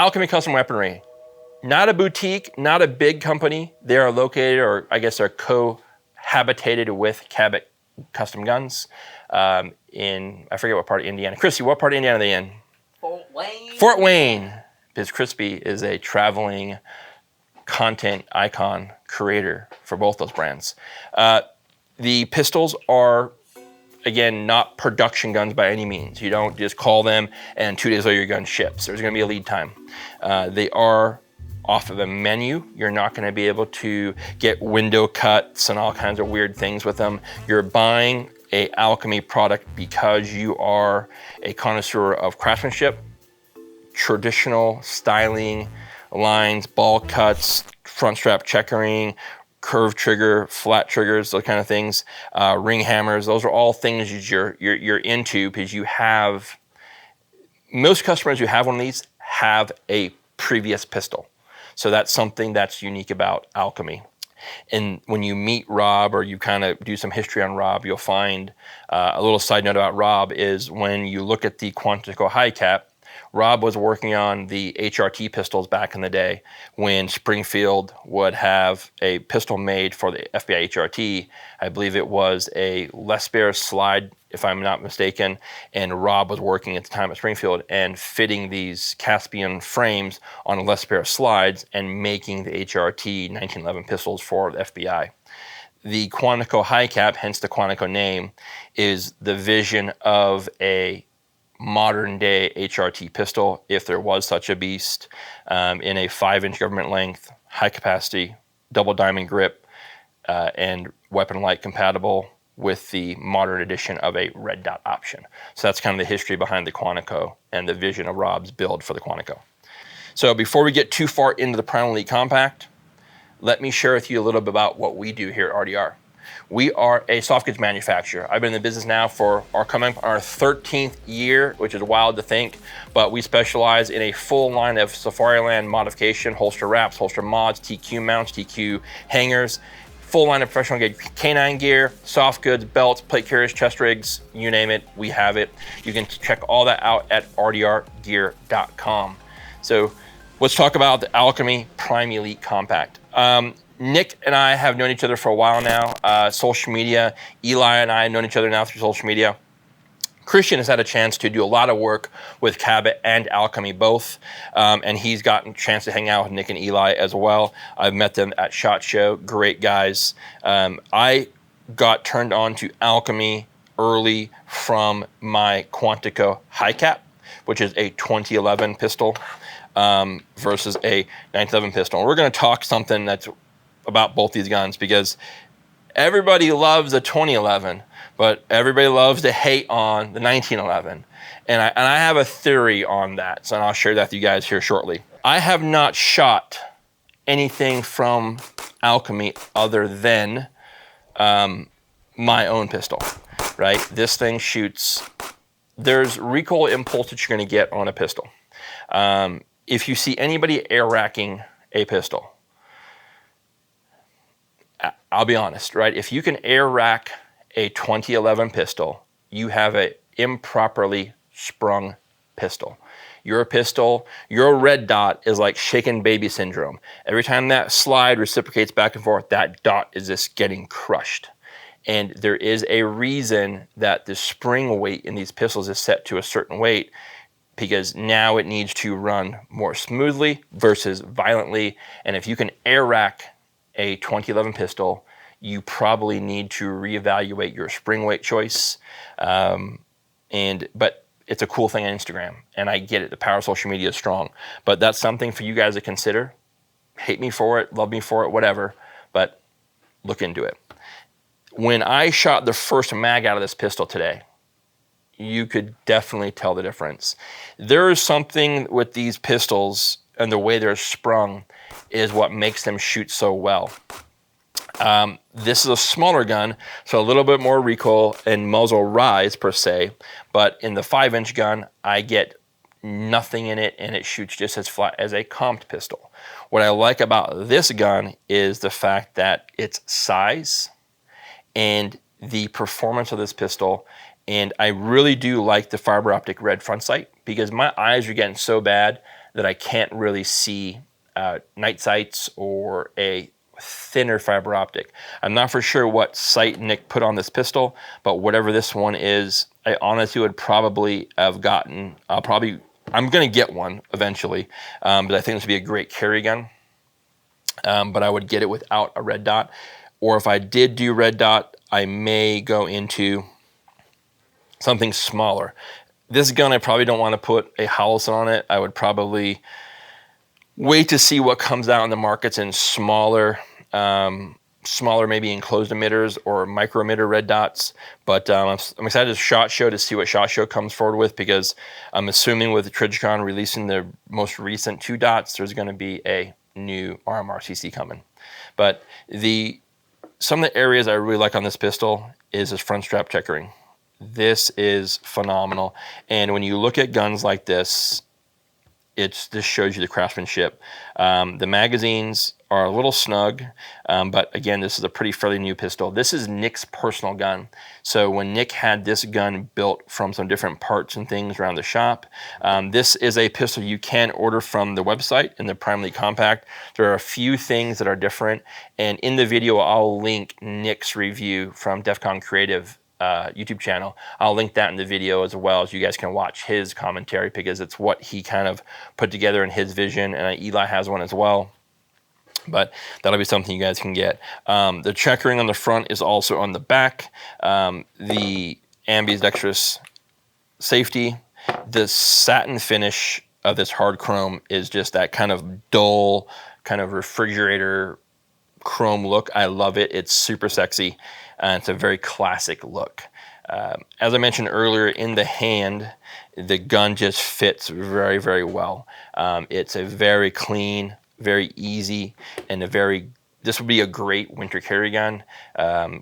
Alchemy Custom Weaponry. Not a boutique, not a big company. They are located, or I guess they're cohabitated with Cabot Custom Guns in, I forget what part of Indiana. Chrissy, what part of Indiana are they in? Fort Wayne. Fort Wayne, because Crispy is a traveling content icon creator for both those brands. The pistols are, again, not production guns by any means. You don't just call them and 2 days later your gun ships. There's gonna be a lead time. They are off of a menu. You're not gonna be able to get window cuts and all kinds of weird things with them. You're buying a Alchemy product because you are a connoisseur of craftsmanship, traditional styling, lines, ball cuts, front strap checkering, curved trigger, flat triggers, those kind of things, ring hammers. Those are all things you're into because you have, most customers who have one of these have a previous pistol. So that's something that's unique about Alchemy. And when you meet Rob or you kind of do some history on Rob, you'll find a little side note about Rob is when you look at the Quantico high cap, Rob was working on the HRT pistols back in the day when Springfield would have a pistol made for the FBI HRT. I believe it was a Les Baer slide, if I'm not mistaken, and Rob was working at the time at Springfield and fitting these Caspian frames on Les Baer slides and making the HRT 1911 pistols for the FBI. The Quantico high cap, hence the Quantico name, is the vision of a modern day HRT pistol, if there was such a beast, in a 5-inch government length, high capacity, double diamond grip, and weapon light compatible with the modern edition of a red dot option. So that's kind of the history behind the Quantico and the vision of Rob's build for the Quantico. So before we get too far into the Primal Elite Compact, let me share with you a little bit about what we do here at RDR. We are a soft goods manufacturer. I've been in the business now for coming up on our 13th year, which is wild to think, but we specialize in a full line of Safariland modification, holster wraps, holster mods, TQ mounts, TQ hangers, full line of professional grade canine gear, soft goods, belts, plate carriers, chest rigs, you name it, we have it. You can check all that out at RDRgear.com. So let's talk about the Alchemy Prime Elite Compact. Nick and I have known each other for a while now, social media. Eli and I have known each other now through social media. Christian has had a chance to do a lot of work with Cabot and Alchemy both, and he's gotten a chance to hang out with Nick and Eli as well. I've met them at SHOT Show, great guys. I got turned on to Alchemy early from my Quantico high cap, which is a 2011 pistol versus a 1911 pistol. And we're gonna talk something that's about both these guns because everybody loves the 2011, but everybody loves to hate on the 1911. And I have a theory on that, so I'll share that with you guys here shortly. I have not shot anything from Alchemy other than my own pistol, right? This thing shoots, there's recoil impulse that you're gonna get on a pistol. If you see anybody air racking a pistol, I'll be honest, right? If you can air rack a 2011 pistol, you have an improperly sprung pistol. Your pistol, your red dot is like shaken baby syndrome. Every time that slide reciprocates back and forth, that dot is just getting crushed. And there is a reason that the spring weight in these pistols is set to a certain weight because now it needs to run more smoothly versus violently. And if you can air rack a 2011 pistol, you probably need to reevaluate your spring weight choice. But it's a cool thing on Instagram, and I get it. The power of social media is strong, but that's something for you guys to consider. Hate me for it, love me for it, whatever, but look into it. When I shot the first mag out of this pistol today, you could definitely tell the difference. There is something with these pistols and the way they're sprung is what makes them shoot so well. This is a smaller gun, so a little bit more recoil and muzzle rise per se, but in the 5-inch gun, I get nothing in it and it shoots just as flat as a comped pistol. What I like about this gun is the fact that its size and the performance of this pistol, and I really do like the fiber optic red front sight because my eyes are getting so bad that I can't really see night sights or a thinner fiber optic. I'm not for sure what sight Nick put on this pistol, but whatever this one is, I honestly would probably have gotten, I'm gonna get one eventually, but I think this would be a great carry gun. But I would get it without a red dot. Or if I did do red dot, I may go into something smaller. This gun, I probably don't want to put a Holosun on it. I would probably wait to see what comes out in the markets in smaller maybe enclosed emitters or micro emitter red dots. But I'm excited to SHOT Show to see what SHOT Show comes forward with, because I'm assuming with the Trijicon releasing the most recent 2 dots, there's going to be a new RMRCC coming. But some of the areas I really like on this pistol is this front strap checkering. This is phenomenal. And when you look at guns like this, this shows you the craftsmanship. The magazines are a little snug, but again, this is a fairly new pistol. This is Nick's personal gun. So when Nick had this gun built from some different parts and things around the shop, this is a pistol you can order from the website in the Primarily Compact. There are a few things that are different, and in the video, I'll link Nick's review from DEFCON Creative YouTube channel. I'll link that in the video as well, as you guys can watch his commentary, because it's what he kind of put together in his vision, and Eli has one as well. But that'll be something you guys can get. The checkering on the front is also on the back. The ambidextrous safety. The satin finish of this hard chrome is just that kind of dull, kind of refrigerator chrome look. I love it. It's super sexy. It's a very classic look. As I mentioned earlier, in the hand, the gun just fits very, very well. It's a very clean, very easy, and this would be a great winter carry gun.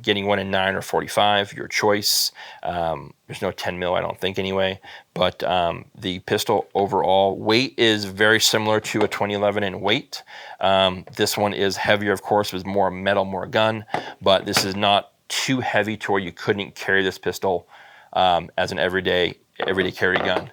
Getting one in 9 or 45, your choice. There's no 10 mil, I don't think anyway. But the pistol overall weight is very similar to a 2011 in weight. This one is heavier, of course, with more metal, more gun, but this is not too heavy to where you couldn't carry this pistol as an everyday carry gun.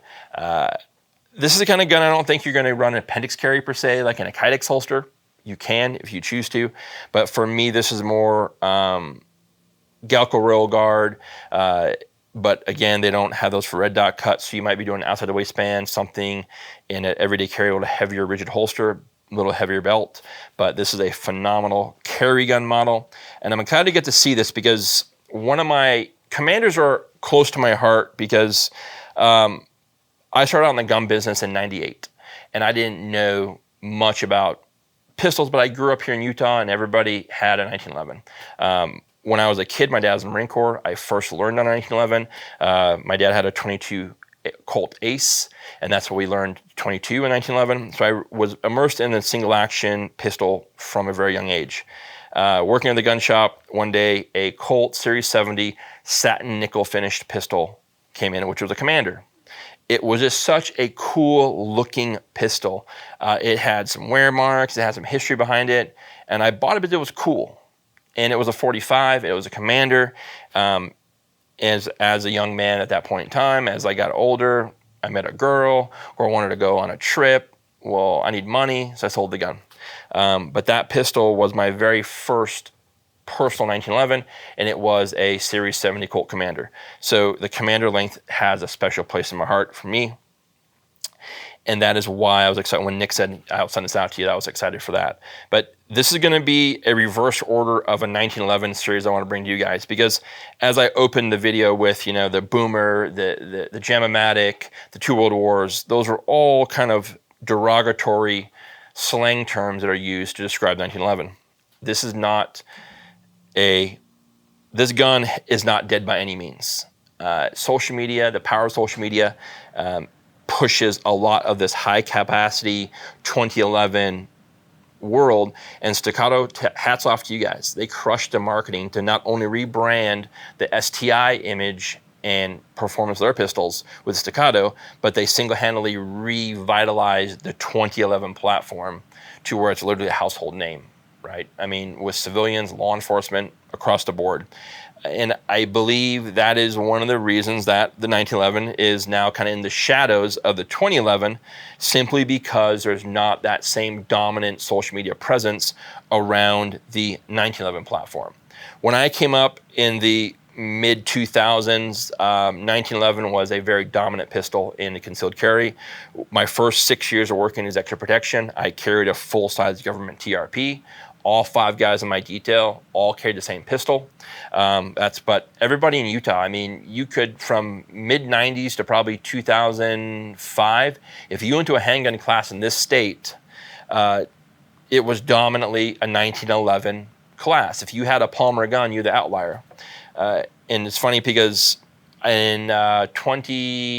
This is the kind of gun I don't think you're going to run an appendix carry per se, like in a Kydex holster. You can if you choose to, but for me, this is more Galco rail guard. But again, they don't have those for red dot cuts, so you might be doing outside the waistband, something in an everyday carry with a heavier rigid holster, a little heavier belt. But this is a phenomenal carry gun model, and I'm excited to get to see this because one of my commanders are close to my heart, because I started out in the gun business in '98, and I didn't know much about pistols, but I grew up here in Utah, and everybody had a 1911. When I was a kid, my dad was in the Marine Corps. I first learned on a 1911. My dad had a 22 Colt Ace, and that's what we learned 22 in 1911. So I was immersed in a single action pistol from a very young age. Working in the gun shop, one day a Colt Series 70 satin nickel finished pistol came in, which was a Commander. It was just such a cool looking pistol. It had some wear marks, it had some history behind it, and I bought it because it was cool. And it was a 45, it was a Commander. As a young man at that point in time, as I got older, I met a girl or wanted to go on a trip. Well, I need money, so I sold the gun. But that pistol was my very first personal 1911, and it was a Series 70 Colt Commander. So the Commander length has a special place in my heart for me, and that is why I was excited when Nick said I'll send this out to you. I was excited for that. But this is going to be a reverse order of a 1911 series I want to bring to you guys, because as I opened the video with, the Boomer, the Jam-O-Matic, the 2 World Wars, those are all kind of derogatory slang terms that are used to describe 1911. This gun is not dead by any means. Social media, the power of social media, pushes a lot of this high capacity 2011 world, and Staccato, hats off to you guys. They crushed the marketing to not only rebrand the STI image and performance of their pistols with Staccato, but they single-handedly revitalized the 2011 platform to where it's literally a household name. right? I mean, with civilians, law enforcement, across the board. And I believe that is one of the reasons that the 1911 is now kind of in the shadows of the 2011, simply because there's not that same dominant social media presence around the 1911 platform. When I came up in the mid 2000s, 1911 was a very dominant pistol in the concealed carry. My first 6 years of working as extra protection, I carried a full-size government TRP. All 5 guys in my detail all carried the same pistol. But everybody in Utah, I mean, you could, from mid 90s to probably 2005, if you went to a handgun class in this state, it was dominantly a 1911 class. If you had a Palmer gun, you're the outlier. And it's funny because in 20,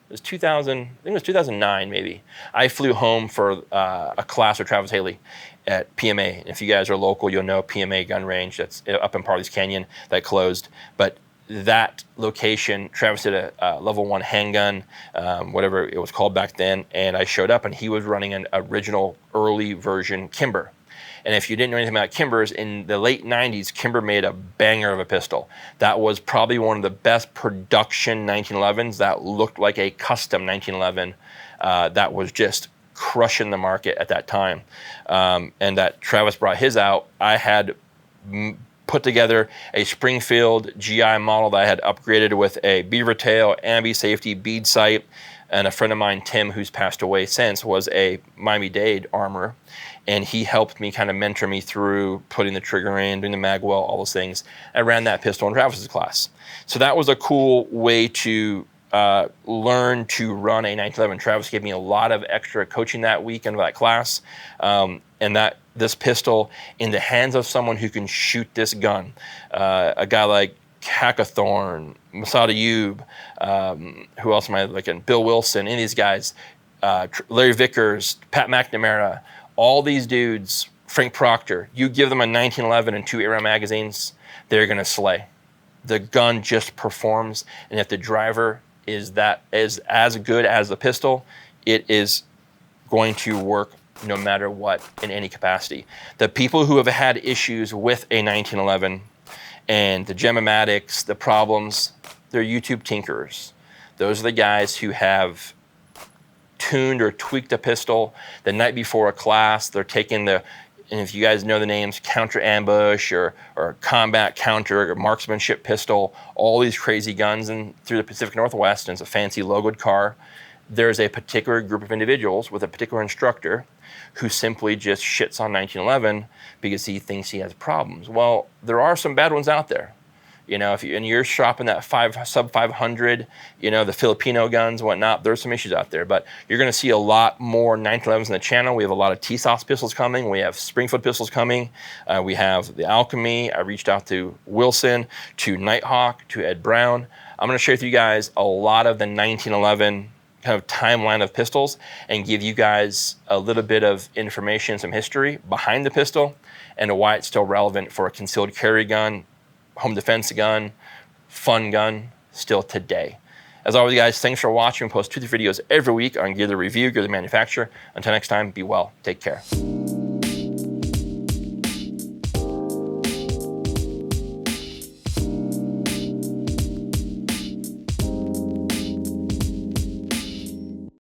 it was 2000, I think it was 2009 maybe. I flew home for a class with Travis Haley at PMA. If you guys are local, you'll know PMA gun range that's up in Parley's Canyon that closed. But that location, Travis did a level 1 handgun, whatever it was called back then, and I showed up and he was running an original early version Kimber. And if you didn't know anything about Kimbers, in the late 90s, Kimber made a banger of a pistol. That was probably one of the best production 1911s that looked like a custom 1911 that was just crushing the market at that time. And that Travis brought his out. I had put together a Springfield GI model that I had upgraded with a beaver tail, ambi safety, bead sight, and a friend of mine, Tim, who's passed away since, was a Miami-Dade armorer. And he helped me kind of mentor me through putting the trigger in, doing the mag well, all those things. I ran that pistol in Travis's class. So that was a cool way to learn to run a 1911. Travis gave me a lot of extra coaching that week in that class. And that this pistol in the hands of someone who can shoot this gun, a guy like Hackathorn, Masada Ayub, who else am I looking? Bill Wilson, any of these guys, Larry Vickers, Pat McNamara, all these dudes, Frank Proctor, you give them a 1911 and 2 8-round magazines, they're going to slay. The gun just performs, and if the driver is as good as the pistol, it is going to work no matter what in any capacity. The people who have had issues with a 1911 and the Gemomatics, the problems, they're YouTube tinkerers. Those are the guys who have tuned or tweaked a pistol the night before a class. They're taking and if you guys know the names, counter ambush or combat counter or marksmanship pistol, all these crazy guns through the Pacific Northwest, and it's a fancy logoed car. There's a particular group of individuals with a particular instructor who simply just shits on 1911 because he thinks he has problems. Well, there are some bad ones out there. You know, if you're shopping that sub 500, you know, the Filipino guns, whatnot, there's some issues out there. But you're going to see a lot more 1911s in the channel. We have a lot of T-SOS pistols coming. We have Springfield pistols coming. We have the Alchemy. I reached out to Wilson, to Nighthawk, to Ed Brown. I'm going to share with you guys a lot of the 1911 kind of timeline of pistols and give you guys a little bit of information, some history behind the pistol and why it's still relevant for a concealed carry gun, home defense gun, fun gun, still today. As always, guys, thanks for watching. We post 2 to 3 videos every week on Gear the Review, Gear the Manufacturer. Until next time, be well. Take care.